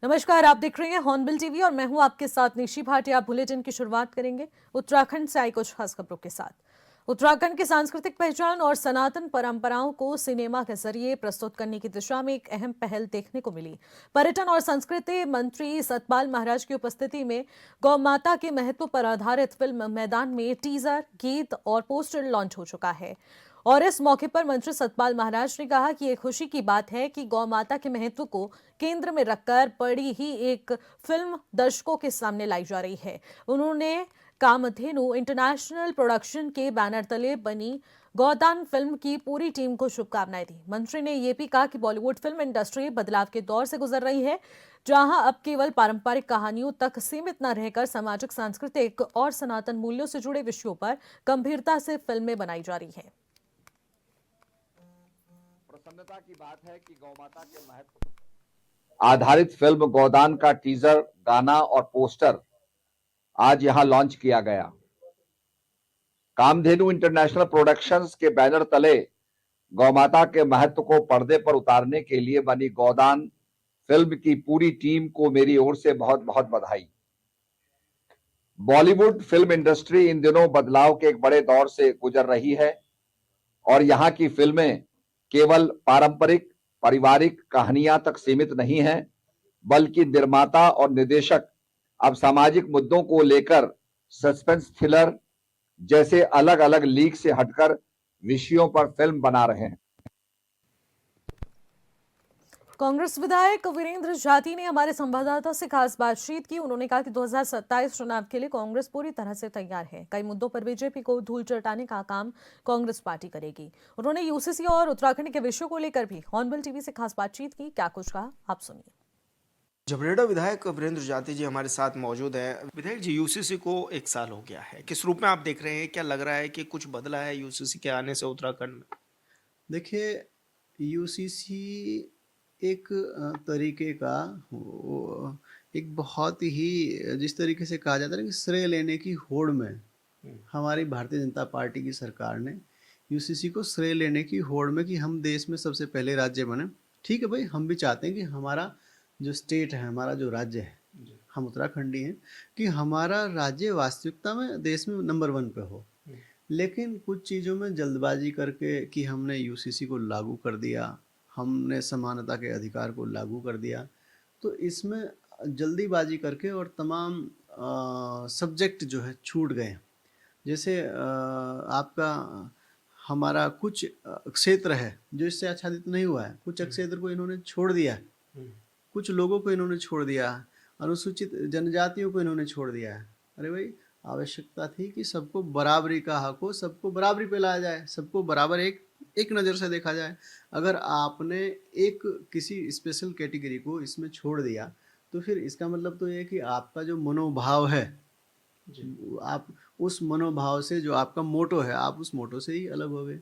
नमस्कार, आप देख रहे हैं हॉर्नबिल टीवी और मैं हूं आपके साथ निशी भाटिया। बुलेटिन की शुरुआत करेंगे उत्तराखंड से आई कुछ खास खबरों के साथ। उत्तराखंड की सांस्कृतिक पहचान और सनातन परंपराओं को सिनेमा के जरिए प्रस्तुत करने की दिशा में एक अहम पहल देखने को मिली। पर्यटन और संस्कृति मंत्री सतपाल महाराज की उपस्थिति में गौ माता के महत्व पर आधारित फिल्म मैदान में टीजर, गीत और पोस्टर लॉन्च हो चुका है। और इस मौके पर मंत्री सतपाल महाराज ने कहा कि ये खुशी की बात है कि गौ माता के महत्व को केंद्र में रखकर बड़ी ही एक फिल्म दर्शकों के सामने लाई जा रही है। उन्होंने कामधेनु इंटरनेशनल प्रोडक्शन के बैनर तले बनी गौदान फिल्म की पूरी टीम को शुभकामनाएं दी। मंत्री ने यह भी कहा कि बॉलीवुड फिल्म इंडस्ट्री बदलाव के दौर से गुजर रही है, जहां अब केवल पारंपरिक कहानियों तक सीमित न रहकर सामाजिक, सांस्कृतिक और सनातन मूल्यों से जुड़े विषयों पर गंभीरता से फिल्में बनाई जा रही हैं। प्रसन्नता की बात है कि गौमाता के महत्व आधारित फिल्म गोदान का टीजर, गाना और पोस्टर आज यहां लॉन्च किया गया। कामधेनु इंटरनेशनल प्रोडक्शंस के बैनर तले गौमाता के महत्व को पर्दे पर उतारने के लिए बनी गोदान फिल्म की पूरी टीम को मेरी ओर से बहुत बहुत बधाई। बॉलीवुड फिल्म इंडस्ट्री इन दिनों बदलाव के एक बड़े दौर से गुजर रही है और यहाँ की फिल्में केवल पारंपरिक पारिवारिक कहानियां तक सीमित नहीं हैं, बल्कि निर्माता और निर्देशक अब सामाजिक मुद्दों को लेकर सस्पेंस थ्रिलर जैसे अलग अलग लीग से हटकर विषयों पर फिल्म बना रहे हैं। कांग्रेस विधायक वीरेंद्र जाती ने हमारे संवाददाता से खास बातचीत की। उन्होंने कहा कि 2027 चुनाव के लिए कांग्रेस पूरी तरह से तैयार है। कई मुद्दों पर बीजेपी को धूल चटाने का काम कांग्रेस पार्टी करेगी। उन्होंने यूसीसी और उत्तराखंड के विषयों को लेकर भी हॉर्नबिल टीवी से खास बातचीत की। क्या कुछ कहा, आप सुनिए। झबरेड़ा विधायक वीरेंद्र जाती जी हमारे साथ मौजूद है। विधायक जी, यूसीसी को 1 साल हो गया है, किस रूप में आप देख रहे हैं? क्या लग रहा है कि कुछ बदला है यूसीसी के आने से उत्तराखंड में? देखिए, यूसीसी एक तरीके का एक बहुत ही जिस तरीके से कहा जाता है ना कि श्रेय लेने की होड़ में हमारी भारतीय जनता पार्टी की सरकार ने यूसीसी को श्रेय लेने की होड़ में कि हम देश में सबसे पहले राज्य बने। ठीक है भाई, हम भी चाहते हैं कि हमारा जो स्टेट है, हमारा जो राज्य है, हम उत्तराखंडी हैं, कि हमारा राज्य वास्तविकता में देश में नंबर 1 पे हो। लेकिन कुछ चीज़ों में जल्दबाजी करके कि हमने यूसीसी को लागू कर दिया, हमने समानता के अधिकार को लागू कर दिया, तो इसमें जल्दीबाजी करके और तमाम सब्जेक्ट जो है छूट गए। जैसे आपका हमारा कुछ क्षेत्र है जो इससे आच्छादित नहीं हुआ है, कुछ क्षेत्र को इन्होंने छोड़ दिया, कुछ लोगों को इन्होंने छोड़ दिया, अनुसूचित जनजातियों को इन्होंने छोड़ दिया है। अरे भाई, आवश्यकता थी कि सबको बराबरी का हक हो, सबको बराबरी पे लाया जाए, सबको बराबर एक नज़र से देखा जाए। अगर आपने एक किसी स्पेशल कैटेगरी को इसमें छोड़ दिया तो फिर इसका मतलब तो ये है कि आपका जो मनोभाव है, आप उस मनोभाव से, जो आपका मोटो है, आप उस मोटो से ही अलग हो गए।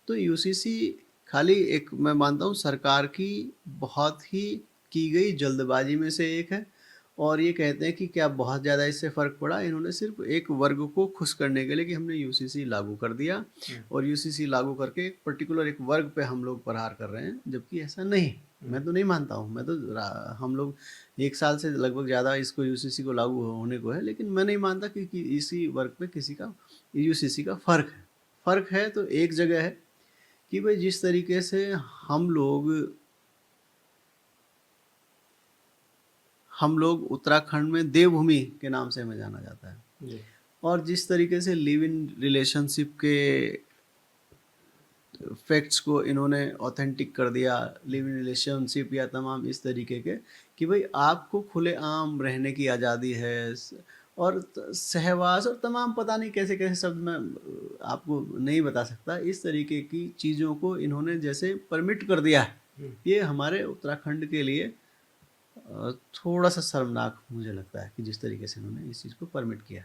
तो यूसीसी खाली एक, मैं मानता हूँ, सरकार की बहुत ही की गई जल्दबाजी में से एक है। और ये कहते हैं कि क्या बहुत ज़्यादा इससे फ़र्क पड़ा? इन्होंने सिर्फ एक वर्ग को खुश करने के लिए कि हमने यूसीसी लागू कर दिया और यूसीसी लागू करके एक पर्टिकुलर एक वर्ग पे हम लोग प्रहार कर रहे हैं, जबकि ऐसा नहीं। मैं तो नहीं मानता हूँ। मैं तो हम लोग 1 साल से लगभग ज़्यादा इसको यूसीसी को लागू होने को है, लेकिन मैं नहीं मानता कि इसी वर्ग पे किसी का यूसीसी का फ़र्क है। फ़र्क है तो एक जगह है कि भाई जिस तरीके से हम लोग उत्तराखंड में देवभूमि के नाम से हमें जाना जाता है जी। और जिस तरीके से लिव इन रिलेशनशिप के फैक्ट्स को इन्होंने ऑथेंटिक कर दिया, लिव इन रिलेशनशिप या तमाम इस तरीके के कि भाई आपको खुलेआम रहने की आज़ादी है और सहवास और तमाम पता नहीं कैसे कैसे शब्द मैं आपको नहीं बता सकता, इस तरीके की चीज़ों को इन्होंने जैसे परमिट कर दिया है। ये हमारे उत्तराखंड के लिए थोड़ा सा शर्मनाक मुझे लगता है कि जिस तरीके से इन्होंने इस चीज़ को परमिट किया।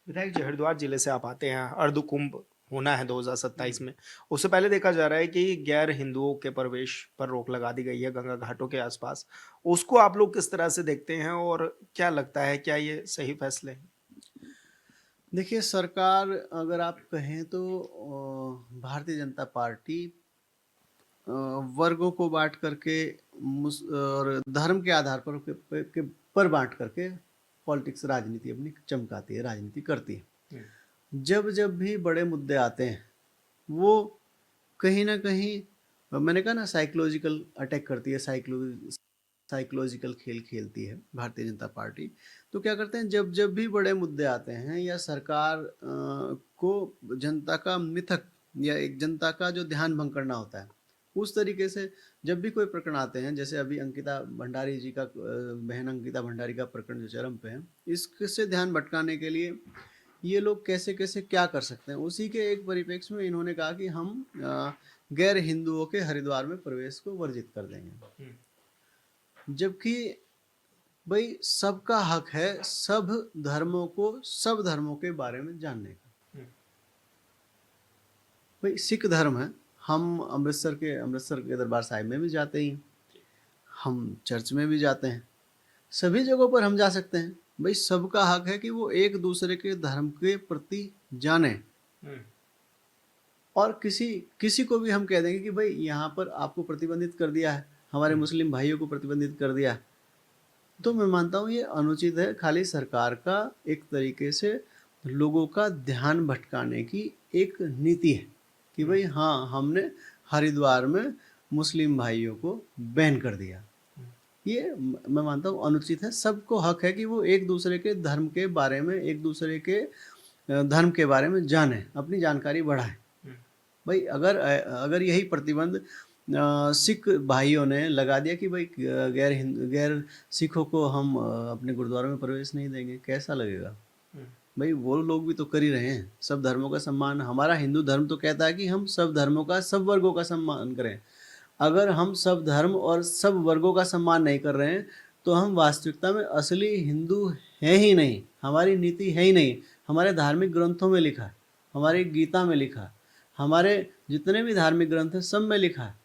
विधायक जी, हरिद्वार जिले से आप आते हैं, अर्ध कुंभ होना है 2027 में। उससे पहले देखा जा रहा है कि गैर हिंदुओं के प्रवेश पर रोक लगा दी गई है गंगा घाटों के आसपास। उसको आप लोग किस तरह से देखते हैं और क्या लगता है, क्या ये सही फैसले हैं? देखिए, सरकार अगर आप कहें तो भारतीय जनता पार्टी वर्गों को बांट करके और धर्म के आधार पर बांट करके पॉलिटिक्स राजनीति अपनी चमकाती है, राजनीति करती है। जब जब भी बड़े मुद्दे आते हैं वो कहीं ना कहीं, मैंने कहा ना, साइकोलॉजिकल अटैक करती है, साइकोलॉजिकल खेल खेलती है भारतीय जनता पार्टी। तो क्या करते हैं, जब जब भी बड़े मुद्दे आते हैं या सरकार को जनता का मिथक या एक जनता का जो ध्यान भंग करना होता है, उस तरीके से जब भी कोई प्रकरण आते हैं, जैसे अभी अंकिता भंडारी जी का, बहन अंकिता भंडारी का प्रकरण जो चरम पे है, इससे ध्यान भटकाने के लिए ये लोग कैसे कैसे क्या कर सकते हैं, उसी के एक परिप्रेक्ष्य में इन्होंने कहा कि हम गैर हिंदुओं के हरिद्वार में प्रवेश को वर्जित कर देंगे। जबकि भाई सबका हक है सब धर्मों के बारे में जानने का। भाई सिख धर्म है, हम अमृतसर के दरबार साहिब में भी जाते ही, हम चर्च में भी जाते हैं, सभी जगहों पर हम जा सकते हैं। भाई सबका हक है कि वो एक दूसरे के धर्म के प्रति जाने, और किसी को भी हम कह देंगे कि भाई यहाँ पर आपको प्रतिबंधित कर दिया है, हमारे मुस्लिम भाइयों को प्रतिबंधित कर दिया है, तो मैं मानता हूँ ये अनुचित है। खाली सरकार का एक तरीके से लोगों का ध्यान भटकाने की एक नीति है कि भाई हाँ, हमने हरिद्वार में मुस्लिम भाइयों को बैन कर दिया। ये मैं मानता हूँ अनुचित है। सबको हक है कि वो एक दूसरे के धर्म के बारे में, एक दूसरे के धर्म के बारे में जाने, अपनी जानकारी बढ़ाए। भाई अगर यही प्रतिबंध सिख भाइयों ने लगा दिया कि भाई गैर सिखों को हम अपने गुरुद्वारों में प्रवेश नहीं देंगे, कैसा लगेगा? भाई वो लोग भी तो कर ही रहे हैं। सब धर्मों का सम्मान, हमारा हिंदू धर्म तो कहता है कि हम सब धर्मों का, सब वर्गों का सम्मान करें। अगर हम सब धर्म और सब वर्गों का सम्मान नहीं कर रहे हैं तो हम वास्तविकता में असली हिंदू हैं ही नहीं, हमारी नीति है ही नहीं। हमारे धार्मिक ग्रंथों में लिखा है, हमारी गीता में लिखा है, हमारे जितने भी धार्मिक ग्रंथ हैं सब में लिखा है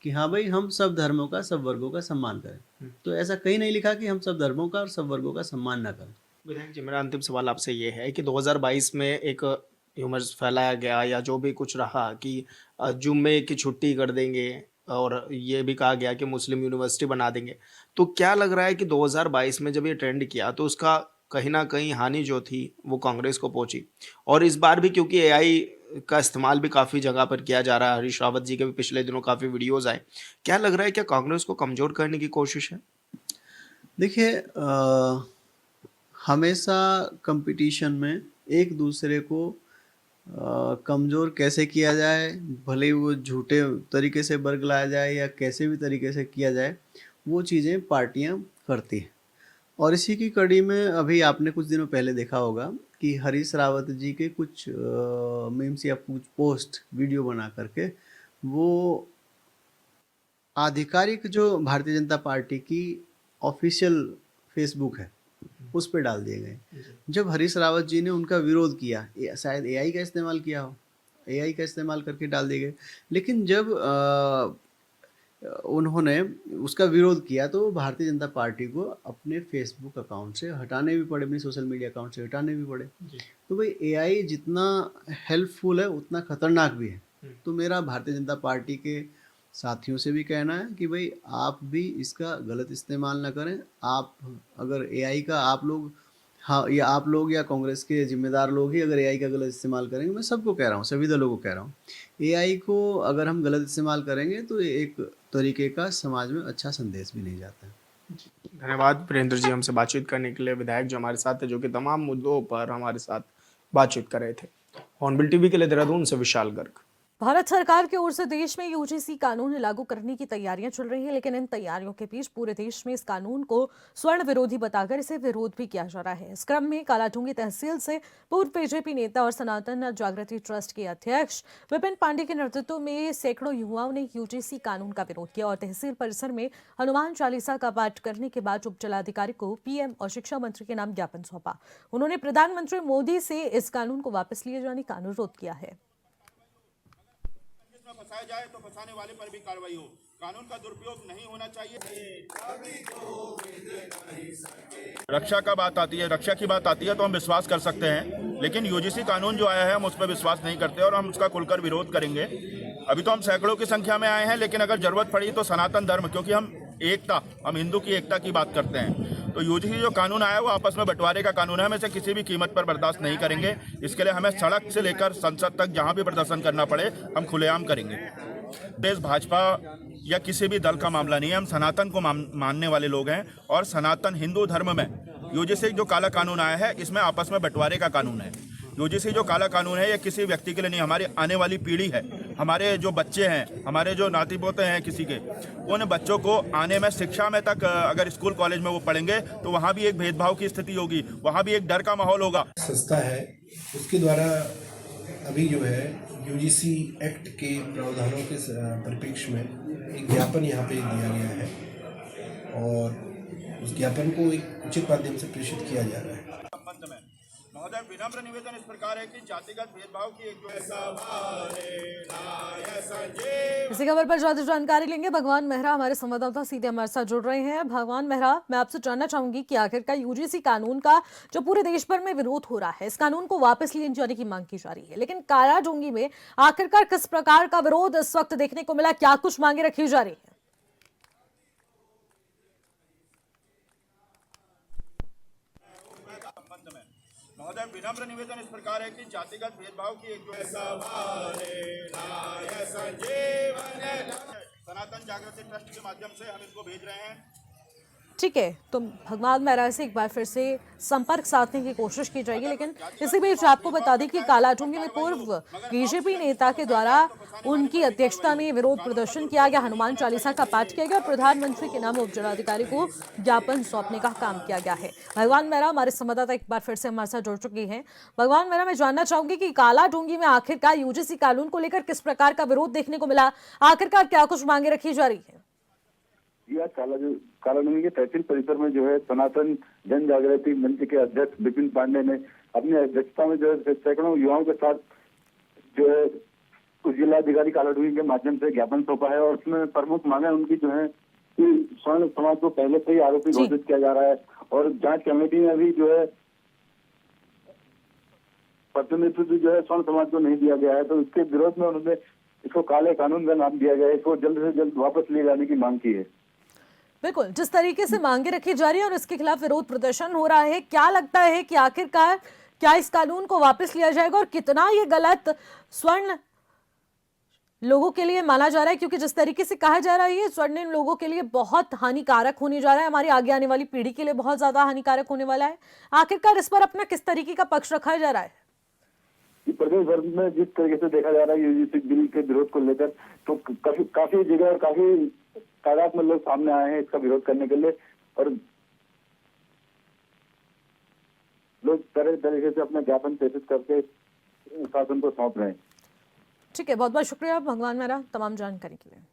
कि हाँ भाई हम सब धर्मों का, सब वर्गों का सम्मान करें। तो ऐसा कहीं नहीं लिखा कि हम सब धर्मों का और सब वर्गों का सम्मान ना करें। विधायक जी, मेरा अंतिम सवाल आपसे ये है कि 2022 में एक ह्यूमर्स फैलाया गया या जो भी कुछ रहा कि जुम्मे की छुट्टी कर देंगे और ये भी कहा गया कि मुस्लिम यूनिवर्सिटी बना देंगे, तो क्या लग रहा है कि 2022 में जब ये ट्रेंड किया तो उसका कहीं ना कहीं हानि जो थी वो कांग्रेस को पहुंची? और इस बार भी क्योंकि एआई का इस्तेमाल भी काफ़ी जगह पर किया जा रहा है, हरीश रावत जी के भी पिछले दिनों काफ़ी वीडियोज़ आए, क्या लग रहा है क्या कांग्रेस को कमज़ोर करने की कोशिश है? देखिए, हमेशा कंपटीशन में एक दूसरे को कमज़ोर कैसे किया जाए, भले ही वो झूठे तरीके से बरगलाया जाए या कैसे भी तरीके से किया जाए, वो चीज़ें पार्टियां करती हैं। और इसी की कड़ी में अभी आपने कुछ दिनों पहले देखा होगा कि हरीश रावत जी के कुछ मीम्स या कुछ पोस्ट वीडियो बना करके वो आधिकारिक जो भारतीय जनता पार्टी की ऑफिशियल फेसबुक है उस पर डाल दिए गए। जब हरीश रावत जी ने उनका विरोध किया, शायद एआई का इस्तेमाल किया हो, एआई का इस्तेमाल करके डाल दिए गए। लेकिन जब उन्होंने उसका विरोध किया तो भारतीय जनता पार्टी को अपने फेसबुक अकाउंट से हटाने भी पड़े, अपने सोशल मीडिया अकाउंट से हटाने भी पड़े। तो भाई एआई जितना हेल्पफुल है उतना खतरनाक भी है। तो मेरा भारतीय जनता पार्टी के साथियों से भी कहना है कि भाई आप भी इसका गलत इस्तेमाल ना करें। आप अगर एआई का आप लोग या कांग्रेस के जिम्मेदार लोग ही अगर एआई का गलत इस्तेमाल करेंगे, मैं सबको कह रहा हूँ, सभी दलों को कह रहा हूँ, एआई को अगर हम गलत इस्तेमाल करेंगे तो एक तरीके का समाज में अच्छा संदेश भी नहीं जाता है। धन्यवाद वीरेंद्र जी, हमसे बातचीत करने के लिए। विधायक जो हमारे साथ है, जो कि तमाम मुद्दों पर हमारे साथ बातचीत कर रहे थे। हॉर्नबिल टीवी के लिए देहरादून से विशाल गर्ग। भारत सरकार की ओर से देश में यूजीसी कानून लागू करने की तैयारियां चल रही हैं, लेकिन इन तैयारियों के बीच पूरे देश में इस कानून को स्वर्ण विरोधी बताकर इसे विरोध भी किया जा रहा है। इस क्रम में कालाढूंगी तहसील से पूर्व बीजेपी नेता और सनातन जागृति ट्रस्ट के अध्यक्ष विपिन पांडे के नेतृत्व में सैकड़ों युवाओं ने यूजीसी कानून का विरोध किया और तहसील परिसर में हनुमान चालीसा का पाठ करने के बाद उप जिलाधिकारी को पीएम और शिक्षा मंत्री के नाम ज्ञापन सौंपा। उन्होंने प्रधानमंत्री मोदी से इस कानून को वापस लिए जाने का अनुरोध किया है। फंसाया जाए तो फंसाने वाले पर भी कार्रवाई हो। कानून का दुरुपयोग नहीं होना चाहिए। रक्षा का बात आती है, रक्षा की बात आती है तो हम विश्वास कर सकते हैं, लेकिन यूजीसी कानून जो आया है हम उस पर विश्वास नहीं करते और हम उसका खुलकर विरोध करेंगे। अभी तो हम सैकड़ों की संख्या में आए हैं, लेकिन अगर जरूरत पड़ी तो सनातन धर्म, क्योंकि हम हिंदू की एकता की बात करते हैं, तो यूजीसी जो कानून आया है वो आपस में बंटवारे का कानून है। हम इसे किसी भी कीमत पर बर्दाश्त नहीं करेंगे। इसके लिए हमें सड़क से लेकर संसद तक जहां भी प्रदर्शन करना पड़े हम खुलेआम करेंगे। देश भाजपा या किसी भी दल का मामला नहीं है। हम सनातन को मानने वाले लोग हैं और सनातन हिंदू धर्म में यूजीसी जो काला कानून आया है इसमें आपस में बंटवारे का कानून है। यूजीसी जो काला कानून है ये किसी व्यक्ति के लिए नहीं, हमारी आने वाली पीढ़ी है, हमारे जो बच्चे हैं, हमारे जो नाती पोते हैं किसी के, उन बच्चों को आने में शिक्षा में तक अगर स्कूल कॉलेज में वो पढ़ेंगे तो वहाँ भी एक भेदभाव की स्थिति होगी, वहाँ भी एक डर का माहौल होगा। संस्था है उसके द्वारा अभी जो है यूजीसी एक्ट के प्रावधानों के परिप्रेक्ष्य में एक ज्ञापन यहाँ पे दिया गया है और उस ज्ञापन को एक उचित माध्यम से प्रेषित किया जा रहा है। महोदय, विनम्र निवेदन इस प्रकार है कि जातिगत भेदभाव की एक इसी खबर पर ज्यादा जानकारी लेंगे। भगवान मेहरा हमारे संवाददाता सीधे हमारे साथ जुड़ रहे हैं। भगवान मेहरा, मैं आपसे जानना चाहूंगी कि आखिरकार यूजीसी कानून का जो पूरे देश भर में विरोध हो रहा है, इस कानून को वापस लिए जाने की मांग की जा रही है, लेकिन कालाडूंगी में आखिरकार किस प्रकार का विरोध इस वक्त देखने को मिला, क्या कुछ मांगे रखी जा रही है? महोदय, विनम्र निवेदन इस प्रकार है कि जातिगत भेदभाव की एक सनातन जागृति ट्रस्ट के माध्यम से हम इसको भेज रहे हैं। ठीक है, तो भगवान मेहरा से एक बार फिर से संपर्क साधने की कोशिश की जाएगी, लेकिन इसी बीच आपको बता दें कि कालाडूंगी में पूर्व बीजेपी नेता के द्वारा उनकी अध्यक्षता में विरोध प्रदर्शन किया गया, हनुमान चालीसा का पाठ किया गया और प्रधानमंत्री के नाम उप जिलाधिकारी को ज्ञापन सौंपने का काम किया गया है। भगवान मेहरा हमारे संवाददाता एक बार फिर से हमारे साथ जुड़ चुकी हैं। भगवान मेहरा, मैं जानना चाहूंगी कि कालाडूंगी में आखिरकार यूजीसी कानून को लेकर किस प्रकार का विरोध देखने को मिला, आखिरकार क्या कुछ मांगे रखी जा रही है? कालाडूंगी के तहसील परिसर में जो है सनातन जन जागृति मंच के अध्यक्ष विपिन पांडे ने अपनी अध्यक्षता में जो है सैकड़ों युवाओं के साथ जो है उस जिलाधिकारी कालाडूंगी के माध्यम से ज्ञापन सौंपा है और उसमें प्रमुख मांगे उनकी जो है कि स्वर्ण समाज को पहले से ही आरोपी घोषित किया जा रहा है और जांच कमेटी में भी जो है प्रतिनिधित्व जो है स्वर्ण समाज को नहीं दिया गया है, तो इसके विरोध में उन्होंने इसको काले कानून का नाम दिया गया है। इसको जल्द से जल्द वापस लिए जाने की मांग की है। बिल्कुल, जिस तरीके से मांगे रखी जा रही है और इसके खिलाफ विरोध प्रदर्शन हो रहा है, क्या लगता है कि आखिरकार क्या इस कानून को वापस लिया जाएगा और कितना ये गलत स्वर्ण लोगों के लिए माना जा रहा है? क्योंकि जिस तरीके से कहा जा रहा है ये स्वर्णिम लोगों के लिए बहुत हानिकारक होने जा रहा है, हमारी आगे आने वाली पीढ़ी के लिए बहुत ज्यादा हानिकारक होने वाला है। आखिरकार इस पर अपना किस तरीके का पक्ष रखा जा रहा है? प्रदेश भर में जिस तरीके से देखा जा रहा है यूजीसी बिल के विरोध को लेकर, तो काफी जगह और काफी तादाद में लोग सामने आए हैं इसका विरोध करने के लिए और लोग तरह तरीके से अपना ज्ञापन प्रेषित करके शासन को सौंप रहे हैं। ठीक है, बहुत बहुत शुक्रिया भगवान मेहरा तमाम जानकारी के लिए।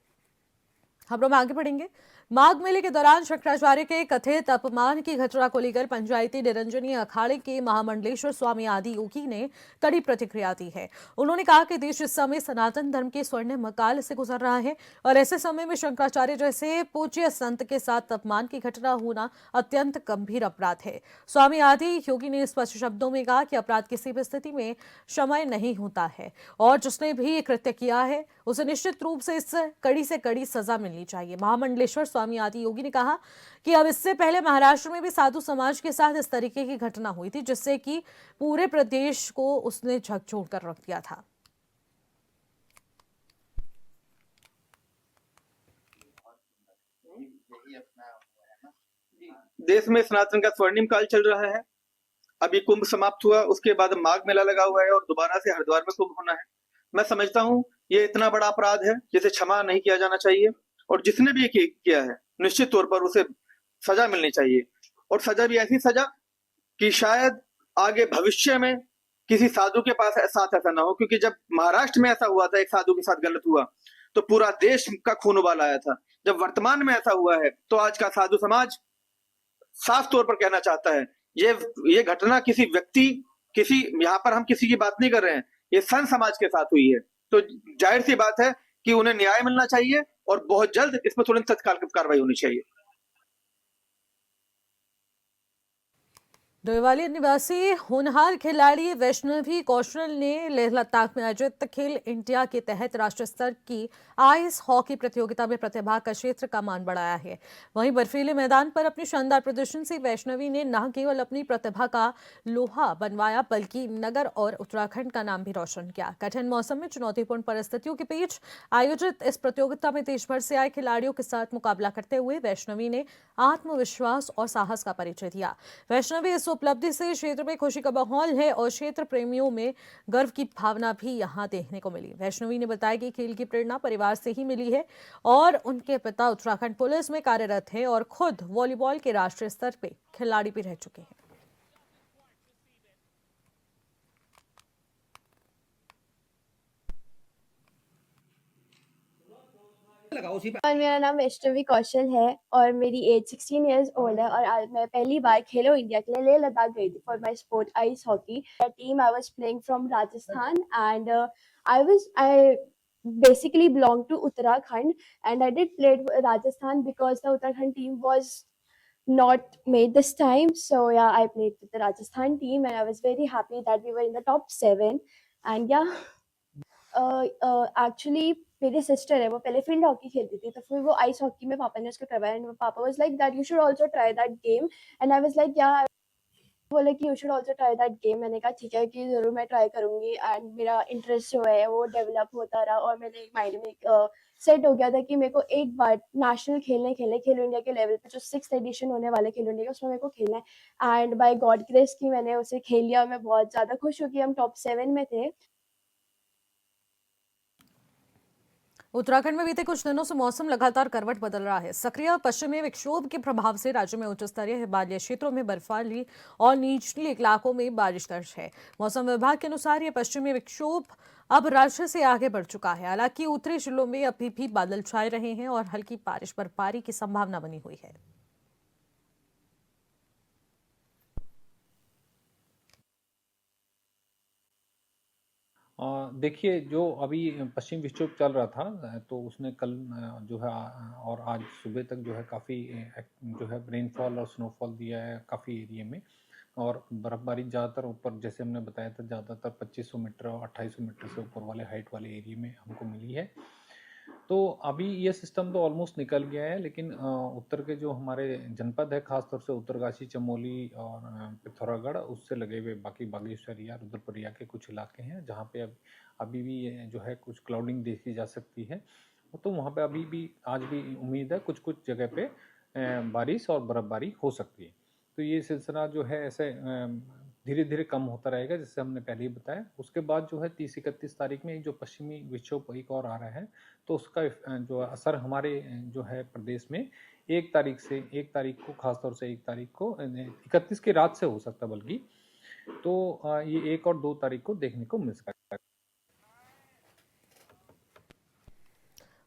खबरों में आगे बढ़ेंगे। माघ मेले के दौरान शंकराचार्य के कथित अपमान की घटना को लेकर पंचायती निरंजनी अखाड़े के महामंडलेश्वर स्वामी आदि योगी ने कड़ी प्रतिक्रिया दी है। उन्होंने कहा कि देश इस समय सनातन धर्म के स्वर्णिम काल से गुजर रहा है और ऐसे समय में शंकराचार्य जैसे पूज्य संत के साथ अपमान की घटना होना अत्यंत गंभीर अपराध है। स्वामी आदि योगी ने स्पष्ट शब्दों में कहा कि अपराध किसी भी स्थिति में क्षम्य नहीं होता है और जिसने भी ये कृत्य किया है उसे निश्चित रूप से इस कड़ी से कड़ी सजा मिलनी चाहिए। महामंडलेश्वर स्वामी आदि योगी ने कहा कि अब इससे पहले महाराष्ट्र में भी साधु समाज के साथ इस तरीके की घटना हुई थी जिससे कि पूरे प्रदेश को उसने झकझोर कर रख दिया था। देश में सनातन का स्वर्णिम काल चल रहा है। अभी कुंभ समाप्त हुआ, उसके बाद माघ मेला लगा हुआ है और दोबारा से हरिद्वार में कुंभ होना है। मैं समझता हूँ ये इतना बड़ा अपराध है जिसे क्षमा नहीं किया जाना चाहिए और जिसने भी ये किया है निश्चित तौर पर उसे सजा मिलनी चाहिए और सजा भी ऐसी सजा कि शायद आगे भविष्य में किसी साधु के पास साथ ऐसा ना हो, क्योंकि जब महाराष्ट्र में ऐसा हुआ था, एक साधु के साथ गलत हुआ तो पूरा देश का खून उबाल आया था। जब वर्तमान में ऐसा हुआ है तो आज का साधु समाज साफ तौर पर कहना चाहता है ये घटना किसी व्यक्ति यहाँ पर हम किसी की बात नहीं कर रहे हैं, ये संत समाज के साथ हुई है, तो जाहिर सी बात है कि उन्हें न्याय मिलना चाहिए और बहुत जल्द इस पर तुरंत तत्काल कार्रवाई होनी चाहिए। डोईवाली निवासी होनहार खिलाड़ी वैष्णवी कौशल ने लेह लद्दाख में आयोजित खेल इंडिया के तहत राष्ट्रीय स्तर की आइस हॉकी प्रतियोगिता में प्रतिभा का क्षेत्र का मान बढ़ाया है। वहीं बर्फीले मैदान पर अपने शानदार प्रदर्शन से वैष्णवी ने न केवल अपनी प्रतिभा का लोहा बनवाया बल्कि नगर और उत्तराखंड का नाम भी रोशन किया। कठिन मौसम में चुनौतीपूर्ण परिस्थितियों के बीच आयोजित इस प्रतियोगिता में देश भर से आए खिलाड़ियों के साथ मुकाबला करते हुए वैष्णवी ने आत्मविश्वास और साहस का परिचय दिया। वैष्णवी इस उपलब्धि से क्षेत्र में खुशी का माहौल है और क्षेत्र प्रेमियों में गर्व की भावना भी यहां देखने को मिली। वैष्णवी ने बताया कि खेल की प्रेरणा परिवार से ही मिली है और उनके पिता उत्तराखंड पुलिस में कार्यरत हैं और खुद वॉलीबॉल के राष्ट्रीय स्तर पे खिलाड़ी भी रह चुके हैं। और मेरा नाम वैष्णवी कौशल है और मेरी एज 16 इयर्स ओल्ड है और आज मैं पहली बार खेलो इंडिया के लिए लेह लद्दाख गई थी for my sport ice hockey team. I was playing from Rajasthan and I basically belong to Uttarakhand and I did play Rajasthan because the Uttarakhand team was not made this time. So yeah, I played with the Rajasthan team and I was very happy that we were in the top 7 and yeah. Actually मेरी sister है वो पहले field hockey खेलती थी तो फिर वो ice hockey में पापा ने उसको करवाया एंड पापा was like that you should also try that game and I was like या बोले कि you should also try that game. मैंने कहा ठीक है कि जरूर मैं ट्राई करूंगी एंड मेरा इंटरेस्ट जो है वो डेवलप होता रहा और मेरे माइंड में एक सेट हो गया था कि मेरे को एक बार नेशनल खेलो इंडिया के लेवल पे जो 6th एडिशन होने वाले खेलो इंडिया उसमें मेरे को खेलना है एंड बाय गॉड ग्रेस की मैंने उसे खेल लिया और मैं बहुत ज्यादा खुश हूँ कि हम टॉप 7 में थे। उत्तराखंड में बीते कुछ दिनों से मौसम लगातार करवट बदल रहा है। सक्रिय पश्चिमी विक्षोभ के प्रभाव से राज्य में उच्च स्तरीय हिमालयी क्षेत्रों में बर्फबारी और निचले इलाकों में बारिश दर्ज है। मौसम विभाग के अनुसार यह पश्चिमी विक्षोभ अब राज्य से आगे बढ़ चुका है। हालांकि उत्तरी जिलों में अभी भी बादल छाए रहे हैं और हल्की बारिश बर्फबारी की संभावना बनी हुई है। देखिए जो अभी पश्चिम विक्षोभ चल रहा था तो उसने कल जो है और आज सुबह तक जो है काफ़ी जो है रेनफॉल और स्नोफॉल दिया है काफ़ी एरिया में और बर्फबारी ज़्यादातर ऊपर जैसे हमने बताया था ज़्यादातर 2500 मीटर और 2800 मीटर से ऊपर वाले हाइट वाले एरिया में हमको मिली है। तो अभी ये सिस्टम तो ऑलमोस्ट निकल गया है लेकिन उत्तर के जो हमारे जनपद है खासतौर से उत्तरकाशी चमोली और पिथौरागढ़ उससे लगे हुए बाकी बागेश्वर या रुद्रपुरिया के कुछ इलाके हैं जहाँ पे अभी भी जो है कुछ क्लाउडिंग देखी जा सकती है। तो वहाँ पे अभी भी आज भी उम्मीद है कुछ कुछ जगह पे बारिश और बर्फबारी हो सकती है। तो ये सिलसिला जो है ऐसे धीरे धीरे कम होता रहेगा जैसे हमने पहले ही बताया। उसके बाद जो है 30-31 तारीख में जो पश्चिमी विक्षोभ एक और आ रहा है तो उसका जो असर हमारे जो है प्रदेश में 1 तारीख को खासतौर से 1 तारीख को 31 की रात से हो सकता बल्कि तो ये 1 और 2 तारीख को देखने को मिल सकता है।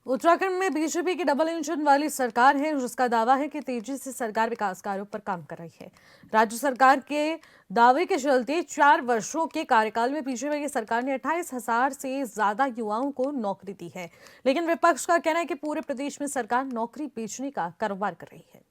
उत्तराखंड में बीजेपी की डबल इंजन वाली सरकार है जिसका दावा है कि तेजी से सरकार विकास कार्यों पर काम कर रही है। राज्य सरकार के दावे के चलते 4 वर्षों के कार्यकाल में बीजेपी की सरकार ने 28,000 से ज्यादा युवाओं को नौकरी दी है, लेकिन विपक्ष का कहना है कि पूरे प्रदेश में सरकार नौकरी बेचने का कारोबार कर रही है।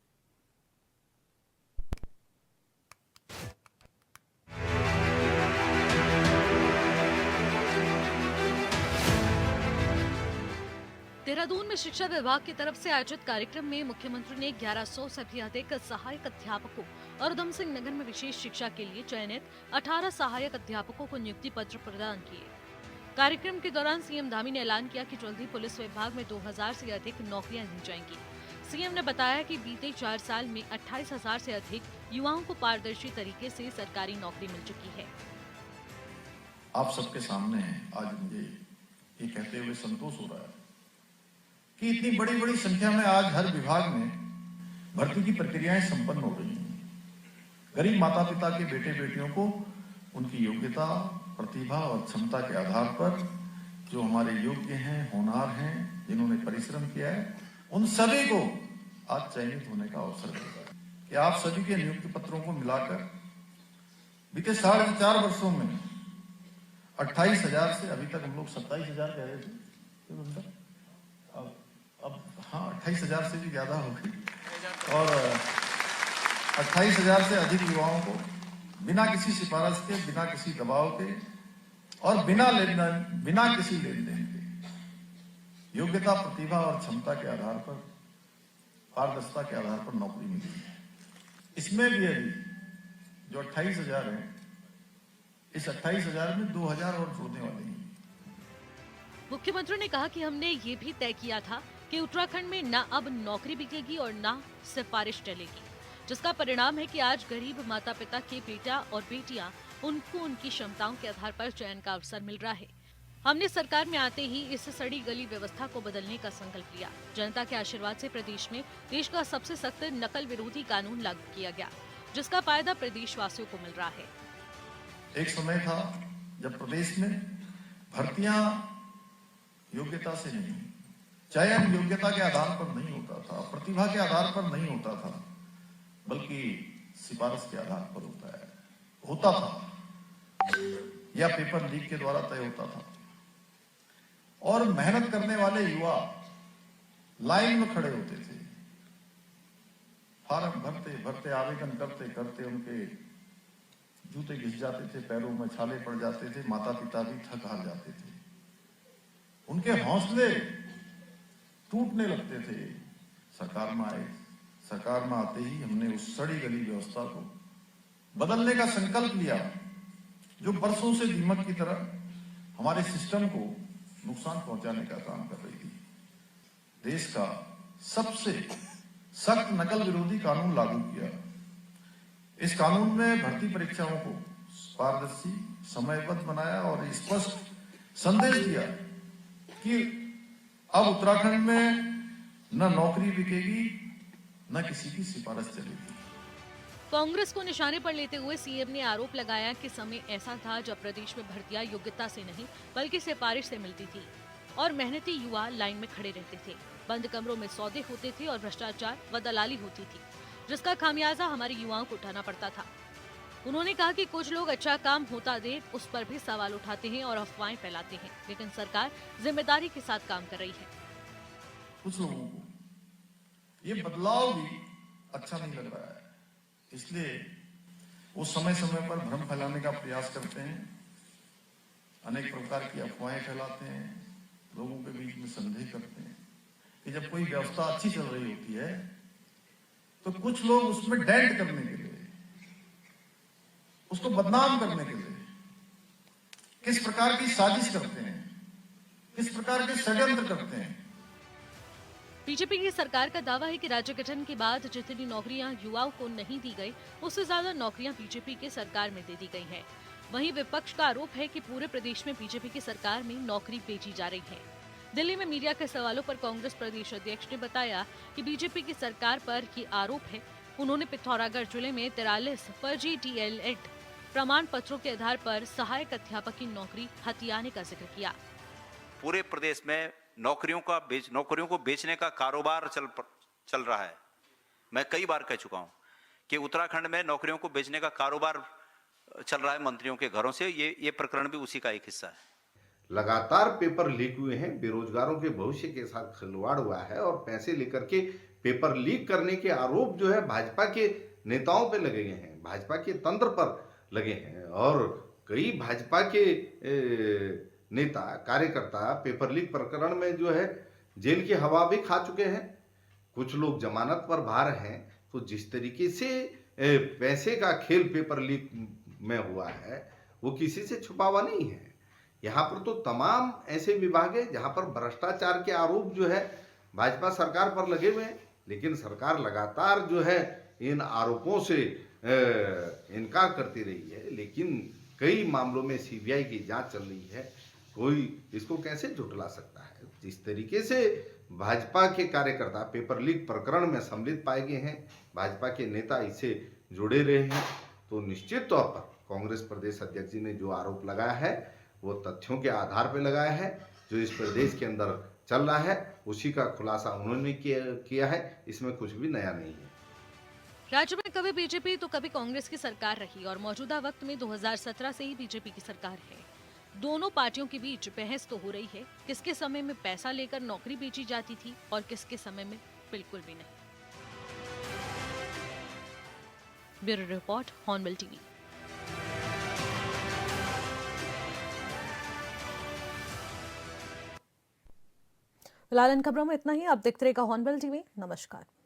देहरादून में शिक्षा विभाग की तरफ से आयोजित कार्यक्रम में मुख्यमंत्री ने 1100 से भी अधिक सहायक अध्यापकों और उधम सिंह नगर में विशेष शिक्षा के लिए चयनित 18 सहायक अध्यापकों को नियुक्ति पत्र प्रदान किए। कार्यक्रम के दौरान सीएम धामी ने ऐलान किया कि जल्द ही पुलिस विभाग में 2000 से अधिक नौकरियां दी जाएंगी। सीएम ने बताया कि बीते 4 साल में 28,000 से अधिक युवाओं को पारदर्शी तरीके से सरकारी नौकरी मिल चुकी है। आप सबके सामने आज मुझे ये कहते हुए संतोष हो रहा है कि इतनी बड़ी बड़ी संख्या में आज हर विभाग में भर्ती की प्रक्रियाएं संपन्न हो रही हैं। गरीब माता पिता के बेटे बेटियों को उनकी योग्यता, प्रतिभा और क्षमता के आधार पर जो हमारे योग्य हैं, होनहार हैं, जिन्होंने परिश्रम किया है, उन सभी को आज चयनित होने का अवसर मिलता है कि आप सभी के नियुक्ति पत्रों को मिलाकर बीते 4.5 वर्षों में 28,000 से अभी तक हम लोग 27,000 कह रहे थे, अब हाँ 28,000 से भी ज्यादा हो गई और 28,000 से अधिक युवाओं को बिना किसी सिफारिश के, बिना किसी दबाव के और बिना किसी लेन देन के योग्यता, प्रतिभा और क्षमता के आधार पर, पारदर्शिता के आधार पर नौकरी मिली है। इसमें भी अभी जो 28,000 है, इस 28,000 में 2,000 और जोड़ने वाले हैं। मुख्यमंत्री ने कहा कि हमने ये भी तय किया था कि उत्तराखंड में न अब नौकरी बिकेगी और न सिफारिश चलेगी, जिसका परिणाम है कि आज गरीब माता पिता के बेटा और बेटियां उनको उनकी क्षमताओं के आधार पर चयन का अवसर मिल रहा है। हमने सरकार में आते ही इस सड़ी गली व्यवस्था को बदलने का संकल्प लिया। जनता के आशीर्वाद से प्रदेश में देश का सबसे सख्त नकल विरोधी कानून लागू किया गया, जिसका फायदा प्रदेशवासियों को मिल रहा है। एक समय था जब प्रदेश में भर्तियां योग्यता से नहीं, चयन योग्यता के आधार पर नहीं होता था, प्रतिभा के आधार पर नहीं होता था, बल्कि सिफारिश के आधार पर होता था या पेपर लीक के द्वारा तय होता था। और मेहनत करने वाले युवा लाइन में खड़े होते थे, फार्म भरते भरते, आवेदन करते करते उनके जूते घिस जाते थे, पैरों में छाले पड़ जाते थे, माता पिता भी थक हार जाते थे, उनके हौसले टूटने लगते थे। सरकार में आए, सरकार में आते ही हमने उस सड़ी गली व्यवस्था को बदलने का संकल्प लिया, जो बरसों से दीमक की तरह हमारे सिस्टम को नुकसान पहुंचाने का काम कर रही थी। देश का सबसे सख्त नकल विरोधी कानून लागू किया। इस कानून में भर्ती परीक्षाओं को पारदर्शी, समयबद्ध बनाया और स्पष्ट संदेश दिया कि अब उत्तराखंड में न नौकरी बिकेगी, न किसी की सिफारिश चलेगी। कांग्रेस को निशाने पर लेते हुए सीएम ने आरोप लगाया कि समय ऐसा था जब प्रदेश में भर्तियां योग्यता से नहीं बल्कि सिफारिश से मिलती थी और मेहनती युवा लाइन में खड़े रहते थे। बंद कमरों में सौदे होते थे और भ्रष्टाचार व दलाली होती थी, जिसका खामियाजा हमारे युवाओं को उठाना पड़ता था। उन्होंने कहा कि कुछ लोग अच्छा काम होता देख उस पर भी सवाल उठाते हैं और अफवाहें फैलाते हैं, लेकिन सरकार जिम्मेदारी के साथ काम कर रही है। कुछ लोगों को ये बदलाव भी अच्छा नहीं लग रहा है, इसलिए वो समय समय पर भ्रम फैलाने का प्रयास करते हैं, अनेक प्रकार की अफवाहें फैलाते हैं, लोगों के बीच में संदेह करते हैं कि जब कोई व्यवस्था अच्छी चल रही होती है तो कुछ लोग उसमें डेंट करने के लिए, उसको बदनाम करने के लिए किस प्रकार की साजिश करते हैं, किस प्रकार के षड्यंत्र करते हैं। बीजेपी की सरकार का दावा है कि राज्य गठन के बाद जितनी नौकरियां युवाओं को नहीं दी गई, उससे ज्यादा नौकरियां बीजेपी की सरकार में दे दी गई हैं। वहीं विपक्ष का आरोप है कि पूरे प्रदेश में बीजेपी की सरकार में नौकरी बेची जा रही है। दिल्ली में मीडिया के सवालों पर कांग्रेस प्रदेश अध्यक्ष ने बताया कि बीजेपी की सरकार पर ये आरोप है। उन्होंने पिथौरागढ़ जिले में 43 फर्जी DLED प्रमाण पत्रों के आधार पर सहायक अध्यापक की नौकरी हथियाने का जिक्र किया। पूरे प्रदेश में नौकरियों को बेचने का कारोबार चल रहा है। मैं कई बार कह चुका हूं कि उत्तराखंड में नौकरियों को बेचने का कारोबार चल रहा है मंत्रियों के घरों से। ये प्रकरण भी उसी का एक हिस्सा है। लगातार पेपर लीक हुए हैं, बेरोजगारों के भविष्य के साथ खिलवाड़ हुआ है और पैसे लेकर के पेपर लीक करने के आरोप जो है भाजपा के नेताओं पे लगे गए हैं, भाजपा के तंत्र पर लगे हैं और कई भाजपा के नेता कार्यकर्ता पेपर लीक प्रकरण में जो है जेल की हवा भी खा चुके हैं। कुछ लोग जमानत पर बाहर हैं। तो जिस तरीके से पैसे का खेल पेपर लीक में हुआ है वो किसी से छुपा हुआ नहीं है। यहाँ पर तो तमाम ऐसे विभाग है जहाँ पर भ्रष्टाचार के आरोप जो है भाजपा सरकार पर लगे हुए हैं, लेकिन सरकार लगातार जो है इन आरोपों से इनकार करती रही है। लेकिन कई मामलों में CBI की जांच चल रही है, कोई इसको कैसे झुठला सकता है। जिस तरीके से भाजपा के कार्यकर्ता पेपर लीक प्रकरण में सम्मिलित पाए गए हैं, भाजपा के नेता इससे जुड़े रहे हैं, तो निश्चित तौर पर कांग्रेस प्रदेश अध्यक्ष जी ने जो आरोप लगाया है वो तथ्यों के आधार पर लगाया है। जो इस प्रदेश के अंदर चल रहा है उसी का खुलासा उन्होंने किया है, इसमें कुछ भी नया नहीं है। राज्य में कभी बीजेपी तो कभी कांग्रेस की सरकार रही और मौजूदा वक्त में 2017 से ही बीजेपी की सरकार है। दोनों पार्टियों के बीच बहस तो हो रही है, किसके समय में पैसा लेकर नौकरी बेची जाती थी और किसके समय में बिल्कुल भी नहीं। Bureau report, hornbill TV. फिलहाल इन खबरों में इतना ही। आप देखते रहेगा हॉर्नबिल टीवी। नमस्कार।